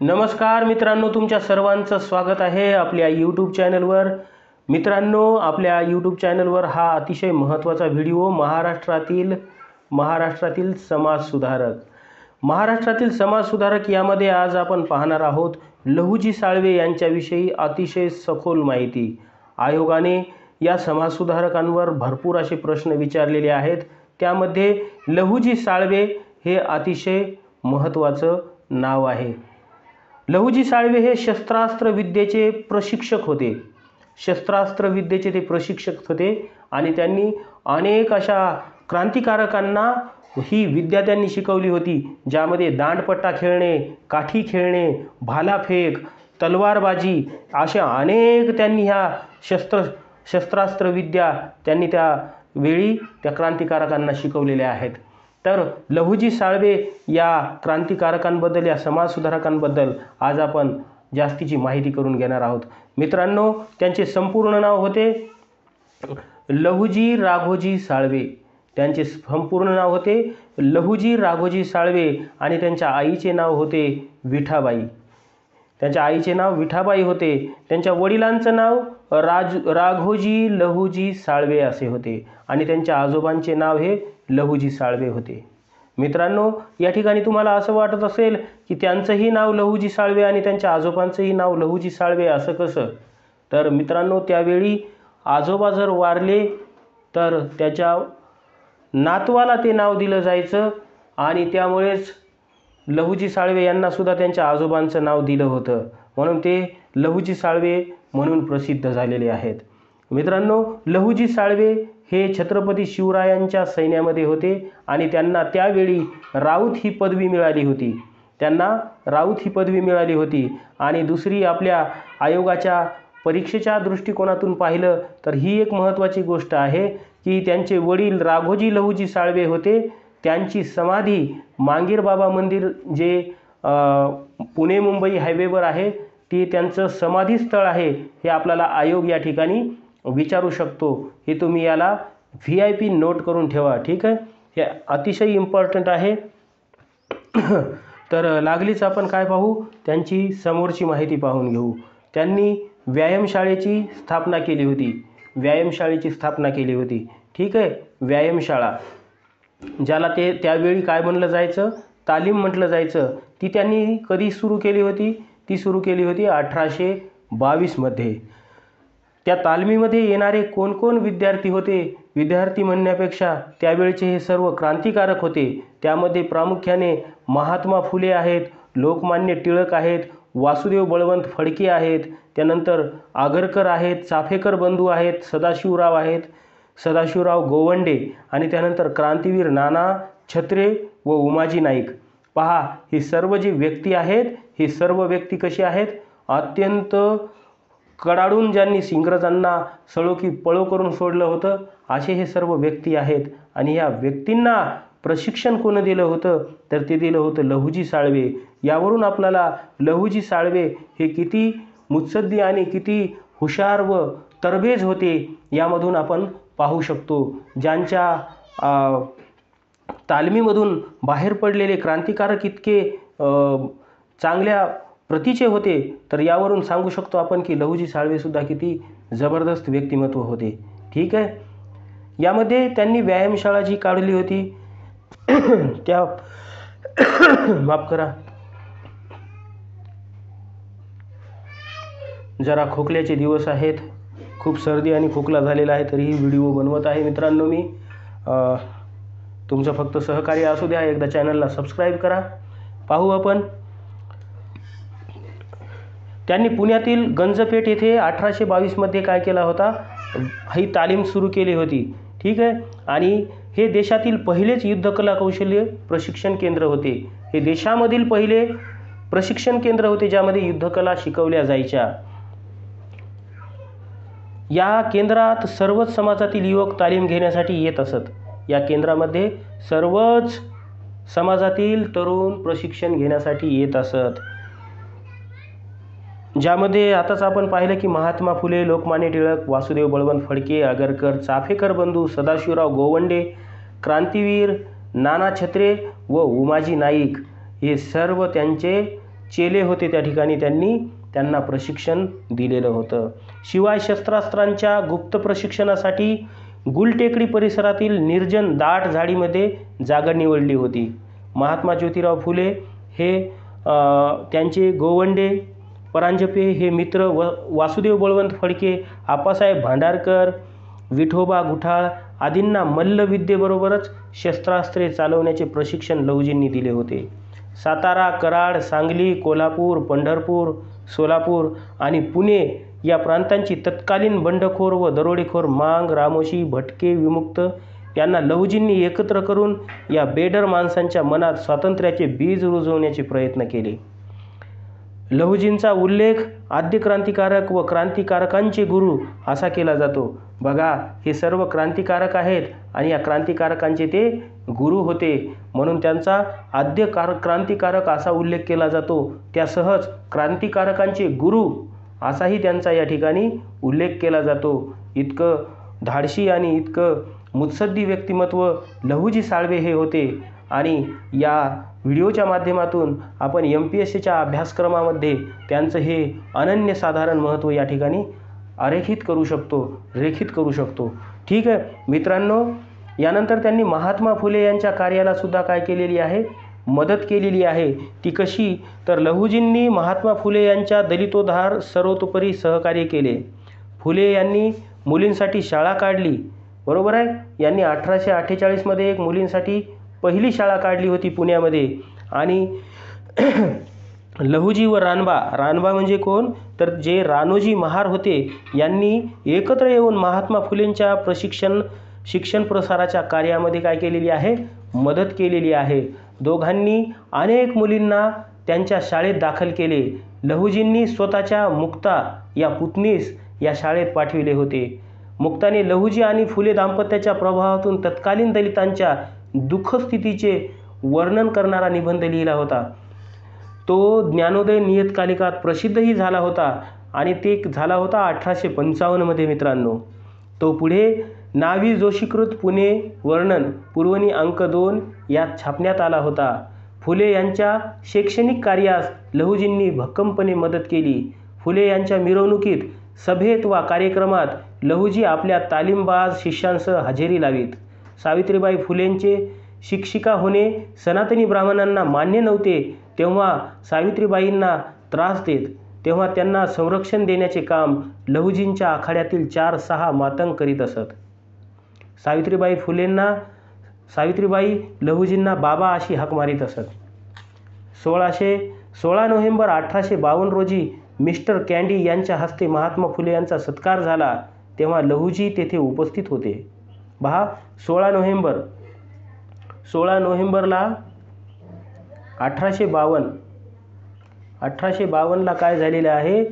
नमस्कार मित्रांनो, तुमच्या सर्वांचं स्वागत आहे आपल्या यूट्यूब चॅनलवर। मित्रांनो, आपल्या यूट्यूब चॅनलवर हा अतिशय महत्त्वाचा व्हिडिओ महाराष्ट्रातील समाजसुधारक यामध्ये आज आपण पाहणार आहोत लहुजी साळवे यांच्याविषयी अतिशय सखोल माहिती। आयोगाने या समाजसुधारकांवर भरपूर असे प्रश्न विचारलेले आहेत, त्यामध्ये लहुजी साळवे हे अतिशय महत्त्वाचं नाव आहे। लहुजी साळवे हे शस्त्रास्त्र विद्येचे प्रशिक्षक होते आणि त्यांनी अनेक अशा क्रांतिकारकांना ही विद्या त्यांनी शिकवली होती, ज्यामध्ये दांडपट्टा खेळणे, काठी खेळणे, भालाफेक, तलवारबाजी अशा अनेक त्यांनी ह्या शस्त्रास्त्र विद्या त्यांनी त्या वेळी त्या क्रांतिकारकांना शिकवलेल्या आहेत। तर लहुजी साळवे या क्रांतिकारकांबद्दल, या समाजसुधारकांबद्दल आज आपण जास्तीची माहिती करून घेणार आहोत। मित्रांनो, त्यांचे संपूर्ण नाव होते लहुजी राघोजी साळवे। त्यांचे संपूर्ण नाव होते लहुजी राघोजी साळवे आणि त्यांच्या आईचे नाव होते विठाबाई। त्यांच्या आईचे नाव विठाबाई होते। त्यांच्या वडिलांचं नाव राघोजी लहुजी साळवे असे होते आणि त्यांच्या आजोबांचे नाव हे लहुजी साळवे होते। मित्रांनो, या ठिकाणी तुम्हाला असं वाटत असेल की त्यांचंही नाव लहुजी साळवे आणि त्यांच्या आजोबांचंही नाव लहुजी साळवे असं कसं? तर मित्रांनो, त्यावेळी आजोबा जर वारले तर त्याच्या नातवाला ते नाव दिलं जायचं आणि त्यामुळेच लहुजी साळवे यांना सुद्धा त्यांच्या आजोबांचं नाव दिलं होतं, म्हणून ते लहुजी साळवे म्हणून प्रसिद्ध झालेले आहेत। मित्रांनो, लहुजी साळवे हे छत्रपती शिवरायांच्या सैन्यामध्ये होते आणि त्यांना त्यावेळी राऊत ही पदवी मिळाली होती। आणि दुसरी, आपल्या आयोगाच्या परीक्षेच्या दृष्टिकोनातून पाहिलं तर ही एक महत्त्वाची गोष्ट आहे की त्यांचे वडील राघोजी लहुजी साळवे होते, त्यांची समाधी मांगीर बाबा मंदिर जे पुणे मुंबई हायवेवर आहे, ते त्यांचं समाधीस्थळ आहे। हे आपल्याला आयोग या ठिकाणी विचारू शकतो, हे तुम्ही याला VIP नोट करून ठेवा, ठीक आहे? हे अतिशय इम्पॉर्टंट आहे। तर लागलीच आपण काय पाहू, त्यांची समोरची माहिती पाहून घेऊ। त्यांनी व्यायामशाळेची स्थापना केली होती, ठीक आहे? व्यायामशाळा, ज्याला ते त्यावेळी काय म्हणलं जायचं, तालीम म्हटलं जायचं, ती त्यांनी कधी सुरू केली होती? ती सुरू केली होती 1822 मध्ये। त्या तालमीमध्ये येणारे कोण विद्यार्थी होते? विद्यार्थी म्हणण्यापेक्षा त्यावेळचे हे सर्व क्रांतिकारक होते। त्यामध्ये प्रामुख्याने महात्मा फुले आहेत, लोकमान्य टिळक आहेत, वासुदेव बळवंत फडके आहेत, त्यानंतर आगरकर आहेत, चाफेकर बंधू आहेत, सदाशिवराव गोवंडे आणि त्यानंतर क्रांतीवीर नाना छत्रे व उमाजी नाईक। पहा, ही सर्व जी व्यक्ती आहेत, ही सर्व व्यक्ती कशी आहेत? अत्यंत कडाडून, ज्यांनी इंग्रजांना सळो की पळो करून सोडलं होतं, असे हे सर्व व्यक्ती आहेत। आणि या व्यक्तींना प्रशिक्षण कोण दिलं होतं? तर ते दिलं होतं लहुजी साळवे। यावरून आपल्याला लहुजी साळवे हे किती मुत्सद्दी आणि किती हुशार व तरबेज होते यामधून आपण पाहू शकतो। ज्यांच्या तालमीमधून बाहेर पडलेले क्रांतिकारक इतके चांगल्या प्रतीचे होते, तर यावरून सांगू शकतो आपण की लहुजी साळवे सुद्धा किती जबरदस्त व्यक्तिमत्व होते, ठीक आहे? यामध्ये त्यांनी व्यायामशाळा जी काढली होती त्या माफ करा, जरा खोकल्याचे दिवस आहेत, खूप सर्दी आणि खोकला झालेला आहे, तरीही व्हिडिओ बनवत आहे। मित्रांनो, मी तुमचं फक्त सहकार्य असू द्या, एकदा चॅनलला सबस्क्राईब करा। पाहू आपण, त्यांनी पुण्यातील गंजपेठ येथे 1822 मध्ये काय केला होता? ही तालीम सुरू केली होती, ठीक आहे? आणि हे देशातील पहिलेच युद्धकला कौशल्य प्रशिक्षण केंद्र होते। हे देशामधील पहिले प्रशिक्षण केंद्र होते ज्यामध्ये युद्धकला शिकवल्या जायच्या। या केंद्रात सर्वच समाजातील युवक तालीम घेण्यासाठी येत असत। या केंद्रामध्ये सर्वच समाजातील तरुण प्रशिक्षण घेण्यासाठी येत असत, ज्यामध्ये आताच आपण पाहिलं की महात्मा फुले, लोकमान्य टिळक, वासुदेव बळवंत फडके, आगरकर, चाफेकर बंधू, सदाशिवराव गोवंडे, क्रांतीवीर नाना छत्रे व उमाजी नाईक हे सर्व त्यांचे चेले होते त्या ठिकाणी त्यांना प्रशिक्षण दिलेलं होतं. शिवाय शस्त्रास्त्रांच्या गुप्त प्रशिक्षणासाठी गुलटेकडी परिसरातील निर्जन दाट झाडीमध्ये जागा निवडली होती. महात्मा ज्योतिराव फुले हे त्यांचे गोवंडे परांजपे हे मित्र वासुदेव बळवंत फडके, आप्पासाहेब भांडारकर, विठोबा गुठाळ आदींना मल्लविद्येबरोबरच शस्त्रास्त्रे चालवण्याचे प्रशिक्षण लहुजींनी दिले होते. सातारा, कराड, सांगली, कोल्हापूर, पंढरपूर, सोलापूर आणि पुणे या प्रांतांची तत्कालीन बंडखोर व दरोडेखोर मांग, रामोशी, भटके, विमुक्त यांना लहुजींनी एकत्र करून या बेडर माणसांच्या मनात स्वातंत्र्याचे बीज रुजवण्याचे प्रयत्न केले. लहुजींचा उल्लेख आद्य क्रांतिकारक व क्रांतिकारकांचे गुरु असा केला जातो. बघा, हे सर्व क्रांतिकारक आहेत आणि या क्रांतिकारकांचे ते गुरु होते, म्हणून त्यांचा आद्य क्रांतिकारक असा उल्लेख केला जातो. त्यासहज क्रांतिकारकांचे गुरु असाही त्यांचा या ठिकाणी उल्लेख केला जातो. इतकं धाडशी आणि इतकं मुत्सद्दी व्यक्तिमत्व लहुजी साळवे हे होते. आणि या व्हिडिओच्या माध्यमातून आपण MPSCच्या अभ्यासक्रमामध्ये त्यांचं हे अनन्यसाधारण महत्त्व या ठिकाणी रेखित करू शकतो. ठीक आहे मित्रांनो, यानंतर त्यांनी महात्मा फुले यांच्या कार्याला सुद्धा काय केलेली आहे, मदत केलेली आहे. ती कशी, तर लहुजींनी महात्मा फुले यांच्या दलितोद्धार सर्वतोपरी सहकार्य केले. फुले यांनी मुलींसाठी शाळा काढली, बरोबर आहे. यांनी 1848 मध्ये एक मुलींसाठी पहिली शाळा काढली होती पुण्यामध्ये. आणि लहुजी व रानबा म्हणजे कोण, तर जे रानोजी महार होते यांनी एकत्र येऊन महात्मा फुलेंच्या शिक्षण प्रसाराच्या कार्यामध्ये काय केलेली आहे, मदत केलेली आहे. दोघांनी अनेक मुलींना त्यांच्या शाळेत दाखल केले. लहुजींनी स्वतःच्या मुक्ता या पुतणीस या शाळेत पाठविले होते. मुक्ताने लहुजी आणि फुले दाम्पत्याच्या प्रभावातून तत्कालीन दलितांच्या दुःखस्थितीचे वर्णन करणारा निबंध लिहिला होता. तो ज्ञानोदय नियतकालिकात प्रसिद्धही झाला होता आणि ते झाला होता 1855 मध्ये मित्रांनो. तो पुढे नावी जोशीकृत पुणे वर्णन पुरवणी अंक 2 यात छापण्यात आला होता. फुले यांच्या शैक्षणिक कार्यास लहुजींनी भक्कमपणे मदत केली. फुले यांच्या मिरवणुकीत, सभेत वा कार्यक्रमात लहुजी आपल्या तालीमबाज शिष्यांसह हजेरी लावीत. सावित्रीबाई फुलेंचे शिक्षिका होणे सनातनी ब्राह्मणांना मान्य नव्हते, तेव्हा सावित्रीबाईंना त्रास देत. तेव्हा त्यांना संरक्षण देण्याचे काम लहुजींच्या आखाड्यातील 4-6 मातंग करीत असत. सावित्रीबाई लहुजींना बाबा अशी हाक मारीत असत. 16 नोव्हेंबर 1852 रोजी मिस्टर कँडी यांच्या हस्ते महात्मा फुले यांचा सत्कार झाला, तेव्हा लहुजी तेथे उपस्थित होते. 16 नोव्हेंबरला 1852ला काय झालेलं आहे,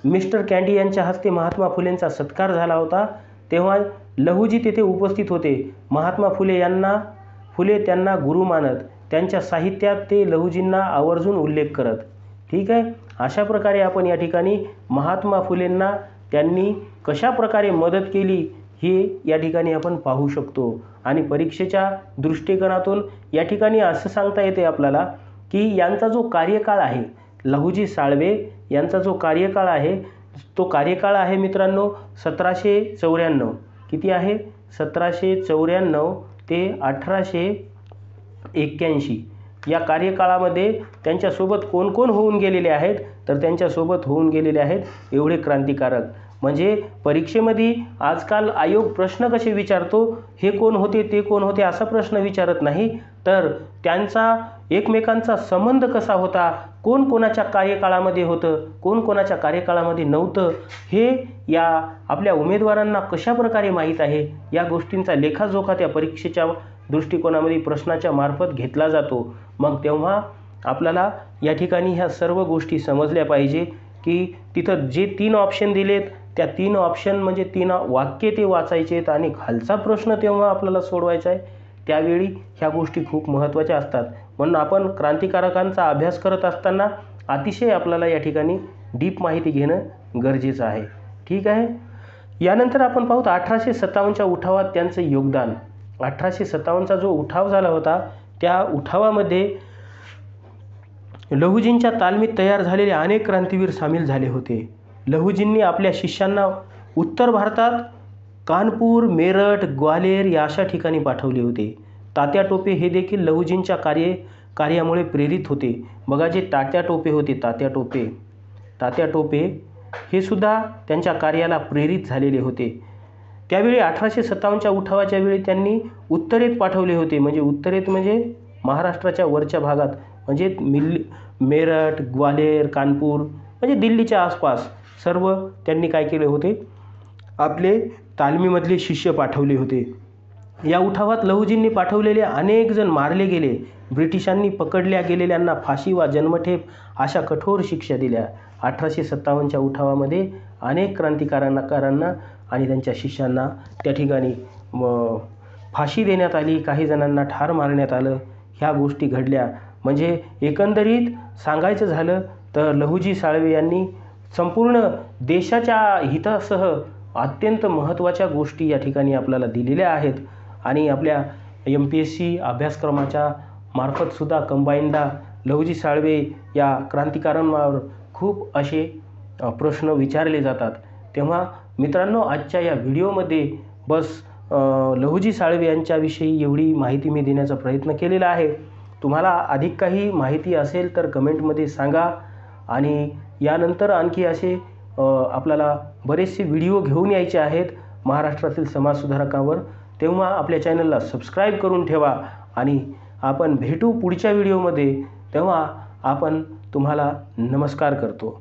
मिस्टर कँडी यांच्या हस्ते महात्मा फुलेंचा सत्कार झाला होता, तेव्हा लहुजी तेथे उपस्थित होते. महात्मा फुले त्यांना गुरु मानत. त्यांच्या साहित्यात ते लहुजींना आवर्जून उल्लेख करत. ठीक आहे. अशा प्रकारे आपण या ठिकाणी महात्मा फुलेंना त्यांनी कशा प्रकारे मदत केली हे या ठिकाणी आपण पाहू शकतो. आणि परीक्षेच्या दृष्टिकोनातून या ठिकाणी असं सांगता येते आपल्याला की यांचा जो कार्यकाळ आहे, लहुजी साळवे यांचा जो कार्यकाळ आहे, तो कार्यकाळ आहे मित्रांनो 1794. किती आहे, 1794 ते 1881. या कार्यकाळामध्ये त्यांच्यासोबत कोण कोण होऊन गेलेले आहेत, तर त्यांच्यासोबत होऊन गेलेले आहेत एवढे क्रांतिकारक. म्हणजे परीक्षेमध्ये आजकाल आयोग प्रश्न कसे विचारतो, हे कोण होते ते कोण होते असा प्रश्न विचारत नाही, तर त्यांचा एकमेकांचा संबंध कसा होता, कोण कोणाच्या कार्यकाळामध्ये होतं, कोण कोणाच्या कार्यकाळामध्ये नव्हतं, हे या आपल्या उमेदवारांना कशा प्रकारे माहीत आहे, या गोष्टींचा लेखाजोखा त्या परीक्षेच्या दृष्टिकोनामध्ये प्रश्नाच्या मार्फत घेतला जातो. मग तेव्हा आपल्याला या ठिकाणी ह्या सर्व गोष्टी समजल्या पाहिजे की तिथं जे 3 ऑप्शन दिलेत त्या 3 ऑप्शन म्हणजे 3 वाक्ये ते वाचायचे आहेत आणि खालचा प्रश्न तेव्हा आपल्याला सोडवायचा आहे. त्यावेळी ह्या गोष्टी खूप महत्त्वाच्या असतात. म्हणून आपण क्रांतिकारकांचा अभ्यास करत असताना अतिशय आपल्याला या ठिकाणी डीप माहिती घेणं गरजेचं आहे. ठीक आहे. यानंतर आपण पाहू 1857च्या उठावात त्यांचं योगदान. 1857चा जो उठाव झाला होता त्या उठावामध्ये लहुजींच्या तालमीत तयार झालेले अनेक क्रांतीवीर सामील झाले होते. लहुजींनी आपल्या शिष्यांना उत्तर भारतात कानपूर, मेरठ, ग्वाल्हेर या अशा ठिकाणी पाठवले होते. तात्या टोपे हे देखील लहुजींच्या कार्यामुळे प्रेरित होते. बघा, जे तात्या टोपे होते, तात्या टोपे हे सुद्धा त्यांच्या कार्याला प्रेरित झालेले होते. त्यावेळी 1857च्या उठावाच्या वेळी त्यांनी उत्तरेत पाठवले होते. उत्तरेत म्हणजे महाराष्ट्राच्या वरच्या भागात, म्हणजे मेरठ, ग्वाल्हेर, कानपूर म्हणजे दिल्लीच्या आसपास सर्व त्यांनी काय केले होते, आपले तालमीमधले शिष्य पाठवले होते. या उठावात लहुजींनी पाठवलेले अनेक जण मारले गेले. ब्रिटिशांनी पकडल्या गेलेल्यांना फाशी वा जन्मठेप अशा कठोर शिक्षा दिल्या. 1857च्या उठावामध्ये अनेक क्रांतिकारकांना आणि त्यांच्या शिष्यांना त्या ठिकाणी फाशी देण्यात आली. काही जणांना ठार मारण्यात आलं. ह्या गोष्टी घडल्या. म्हणजे एकंदरीत सांगायचं झालं तर लहुजी साळवे यांनी संपूर्ण देशाच्या हितासह अत्यंत महत्त्वाच्या गोष्टी या ठिकाणी आपल्याला दिलेल्या आहेत. आणि आपल्या MPSC अभ्यासक्रमाच्या मार्फतसुद्धा कंबाईंडला लहुजी साळवे या क्रांतिकारकांवर खूप असे प्रश्न विचारले जातात. तेव्हा मित्रांनो, आजच्या या व्हिडिओमध्ये बस लहुजी साळवे यांच्याविषयी एवढी माहिती मी देण्याचा प्रयत्न केलेला आहे. तुम्हाला अधिक काही माहिती असेल तर कमेंटमध्ये सांगा. आणि यानंतर आणखी असे आपल्याला बरेचसे व्हिडिओ घेऊन यायचे आहेत महाराष्ट्रातील समाजसुधारकांवर. तेव्हा आपल्या चॅनलला सबस्क्राईब करून ठेवा. आणि आपण भेटू पुढच्या व्हिडिओमध्ये. तेव्हा आपण तुम्हाला नमस्कार करतो.